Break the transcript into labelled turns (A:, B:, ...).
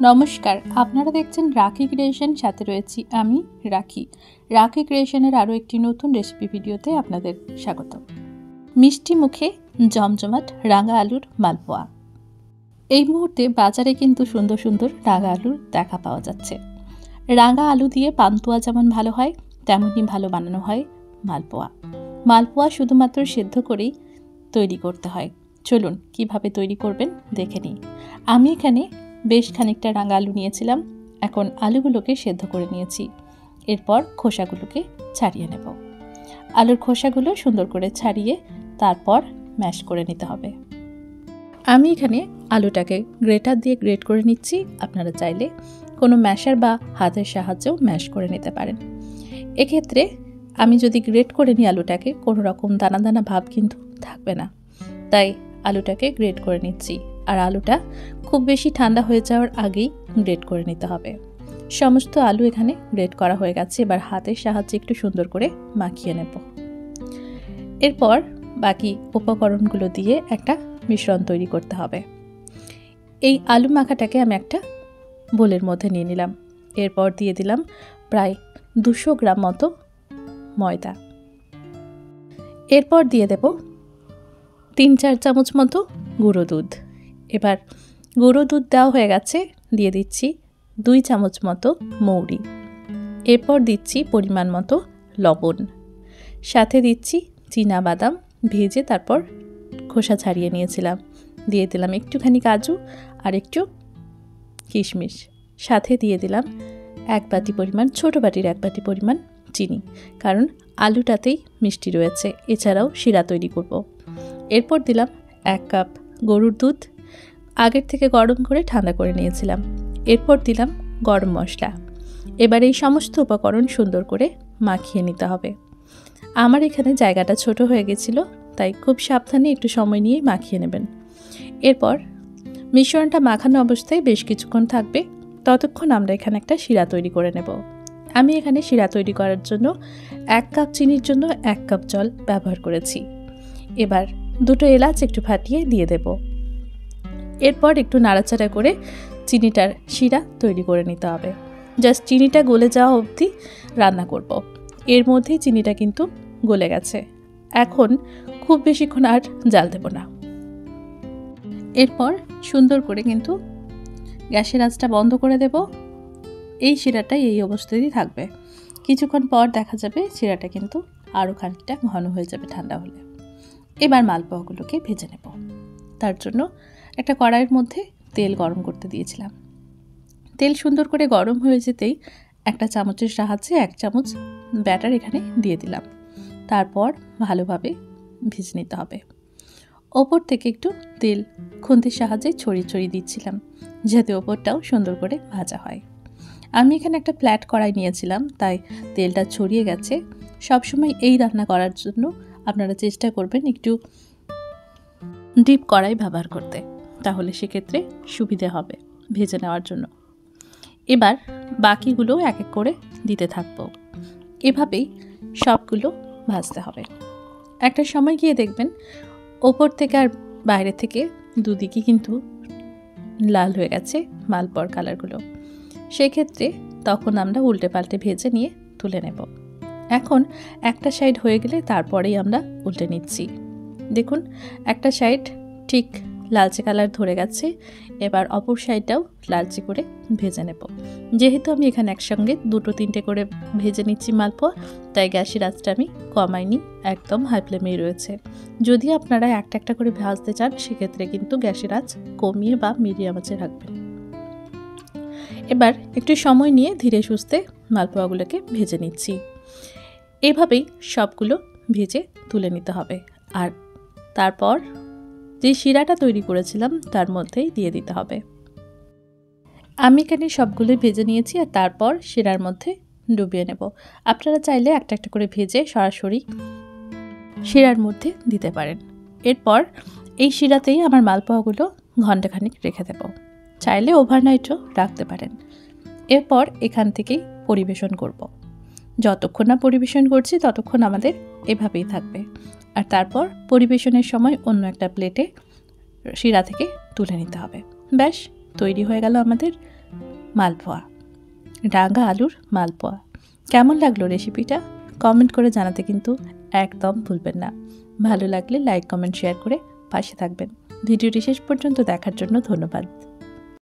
A: নমস্কার, আপনারা দেখছেন রাখি ক্রিয়েশন, সাথে রয়েছি আমি রাখি। রাখি ক্রিয়েশনের আরও একটি নতুন রেসিপি ভিডিওতে আপনাদের স্বাগত। মিষ্টি মুখে জমজমাট রাঙা আলুর মালপোয়া। এই মুহূর্তে বাজারে কিন্তু সুন্দর সুন্দর রাঙা আলুর দেখা পাওয়া যাচ্ছে। রাঙা আলু দিয়ে পান্তুয়া যেমন ভালো হয়, তেমনই ভালো বানানো হয় মালপোয়া। মালপোয়া শুধুমাত্র সেদ্ধ করেই তৈরি করতে হয়। চলুন কিভাবে তৈরি করবেন দেখে নিই। আমি এখানে বেশ খানিকটা রাঙা আলু নিয়েছিলাম। এখন আলুগুলোকে সেদ্ধ করে নিয়েছি। এরপর খোসাগুলোকে ছাড়িয়ে নেব। আলুর খোসাগুলো সুন্দর করে ছাড়িয়ে তারপর ম্যাশ করে নিতে হবে। আমি এখানে আলুটাকে গ্রেটার দিয়ে গ্রেট করে নিচ্ছি। আপনারা চাইলে কোনো ম্যাশার বা হাতের সাহায্যেও ম্যাশ করে নিতে পারেন। এক্ষেত্রে আমি যদি গ্রেট করে নিই আলুটাকে, কোনো রকম দানা দানা ভাব কিন্তু থাকবে না। তাই আলুটাকে গ্রেট করে নিচ্ছি। আর আলুটা খুব বেশি ঠান্ডা হয়ে যাওয়ার আগেই গ্রেট করে নিতে হবে। সমস্ত আলু এখানে গ্রেট করা হয়ে গেছে। এবার হাতের সাহায্যে একটু সুন্দর করে মাখিয়ে নেব। এরপর বাকি উপকরণগুলো দিয়ে একটা মিশ্রণ তৈরি করতে হবে। এই আলু মাখাটাকে আমি একটা বোলের মধ্যে নিয়ে নিলাম। এরপর দিয়ে দিলাম প্রায় 200 গ্রাম মতো ময়দা। এরপর দিয়ে দেব 3-4 চামচ মতো গুঁড়ো দুধ। এবার গুঁড়ো দুধ দেওয়া হয়ে গেছে, দিয়ে দিচ্ছি 2 চামচ মতো মৌরি। এরপর দিচ্ছি পরিমাণ মতো লবণ, সাথে দিচ্ছি চীনাবাদাম ভেজে তারপর খোসা ছাড়িয়ে নিয়েছিলাম। দিয়ে দিলাম একটুখানি কাজু আর একটু কিশমিশ। সাথে দিয়ে দিলাম 1 বাটি পরিমাণ, ছোটো বাটির 1 বাটি পরিমাণ চিনি, কারণ আলুটাতেই মিষ্টি রয়েছে। এছাড়াও শিরা তৈরি করব। এরপর দিলাম 1 কাপ গরুর দুধ, আগের থেকে গরম করে ঠান্ডা করে নিয়েছিলাম। এরপর দিলাম গরম মশলা। এবার এই সমস্ত উপকরণ সুন্দর করে মাখিয়ে নিতে হবে। আমার এখানে জায়গাটা ছোট হয়ে গেছিলো, তাই খুব সাবধানে একটু সময় নিয়ে মাখিয়ে নেবেন। এরপর মিশ্রণটা মাখানো অবস্থায় বেশ কিছুক্ষণ থাকবে। ততক্ষণ আমরা এখানে একটা শিরা তৈরি করে নেব। আমি এখানে শিরা তৈরি করার জন্য 1 কাপ চিনির জন্য 1 কাপ জল ব্যবহার করেছি। এবার 2টো এলাচ একটু ফাটিয়ে দিয়ে দেব। এরপর একটু নাড়াচাড়া করে চিনিটার শিরা তৈরি করে নিতে হবে। জাস্ট চিনিটা গলে যাওয়া অবধি রান্না করব। এর মধ্যেই চিনিটা কিন্তু গলে গেছে। এখন খুব বেশিক্ষণ আর জাল দেব না। এরপর সুন্দর করে কিন্তু গ্যাসের আঁচটা বন্ধ করে দেব। এই শিরাটা এই অবস্থাতেই থাকবে। কিছুক্ষণ পর দেখা যাবে শিরাটা কিন্তু আরও খানিকটা ঘন হয়ে যাবে ঠান্ডা হলে। এবার মালপোয়াগুলোকে ভেজে নেব। তার জন্য একটা কড়াইয়ের মধ্যে তেল গরম করতে দিয়েছিলাম। তেল সুন্দর করে গরম হয়ে যেতেই একটা চামচের সাহায্যে 1 চামচ ব্যাটার এখানে দিয়ে দিলাম। তারপর ভালোভাবে ভেজে নিতে হবে। ওপর থেকে একটু তেল খুন্তির সাহায্যে ছড়িয়ে ছড়িয়ে দিচ্ছিলাম, যাতে ওপরটাও সুন্দর করে ভাজা হয়। আমি এখানে একটা ফ্ল্যাট কড়াই নিয়েছিলাম, তাই তেলটা ছড়িয়ে গেছে। সবসময় এই রান্না করার জন্য আপনারা চেষ্টা করবেন একটু ডিপ কড়াই ব্যবহার করতে, তাহলে সেক্ষেত্রে সুবিধে হবে ভেজে নেওয়ার জন্য। এবার বাকিগুলো এক এক করে দিতে থাকবো। এভাবেই সবগুলো ভাজতে হবে। একটা সময় গিয়ে দেখবেন ওপর থেকে আর বাইরে থেকে দুদিকই কিন্তু লাল হয়ে গেছে মালপোয়ার কালারগুলো। সেক্ষেত্রে তখন আমরা উল্টে পাল্টে ভেজে নিয়ে তুলে নেব। এখন একটা সাইড হয়ে গেলে তারপরেই আমরা উল্টে নিচ্ছি। দেখুন একটা সাইড ঠিক লালচে কালার ধরে গেছে। এবার অপর সাইডটাও লালচে করে ভেজে নেব। যেহেতু আমি এখানে একসঙ্গে 2-3টে করে ভেজে নিচ্ছি মালপোয়া, তাই গ্যাসের আঁচটা আমি কমাইনি, একদম হাই ফ্লেমেই রয়েছে। যদি আপনারা একটা একটা করে ভাজতে চান, সেক্ষেত্রে কিন্তু গ্যাসের আঁচ কমিয়ে বা মিডিয়াম আঁচে রাখবেন। এবার একটু সময় নিয়ে ধীরে সুস্থে মালপোয়াগুলোকে ভেজে নিচ্ছি। এভাবেই সবগুলো ভেজে তুলে নিতে হবে। আর তারপর যে শিরাটা তৈরি করেছিলাম তার মধ্যেই দিয়ে দিতে হবে। আমি এখানে সবগুলো ভেজে নিয়েছি আর তারপর শিরার মধ্যে ডুবিয়ে নেব। আপনারা চাইলে একটা একটা করে ভেজে সরাসরি শিরার মধ্যে দিতে পারেন। এরপর এই শিরাতেই আমার মালপোয়াগুলো ঘণ্টাখানিক রেখে দেব। চাইলে ওভারনাইটও রাখতে পারেন। এরপর এখান থেকেই পরিবেশন করব। যতক্ষণ না পরিবেশন করছি ততক্ষণ আমাদের এভাবেই থাকবে। আর তারপর পরিবেশনের সময় অন্য একটা প্লেটে শিরা থেকে তুলে নিতে হবে। ব্যাস তৈরি হয়ে গেল আমাদের মালপোয়া, রাঙা আলুর মালপোয়া। কেমন লাগলো রেসিপিটা কমেন্ট করে জানাতে কিন্তু একদম ভুলবেন না। ভালো লাগলে লাইক, কমেন্ট, শেয়ার করে পাশে থাকবেন। ভিডিওটি শেষ পর্যন্ত দেখার জন্য ধন্যবাদ।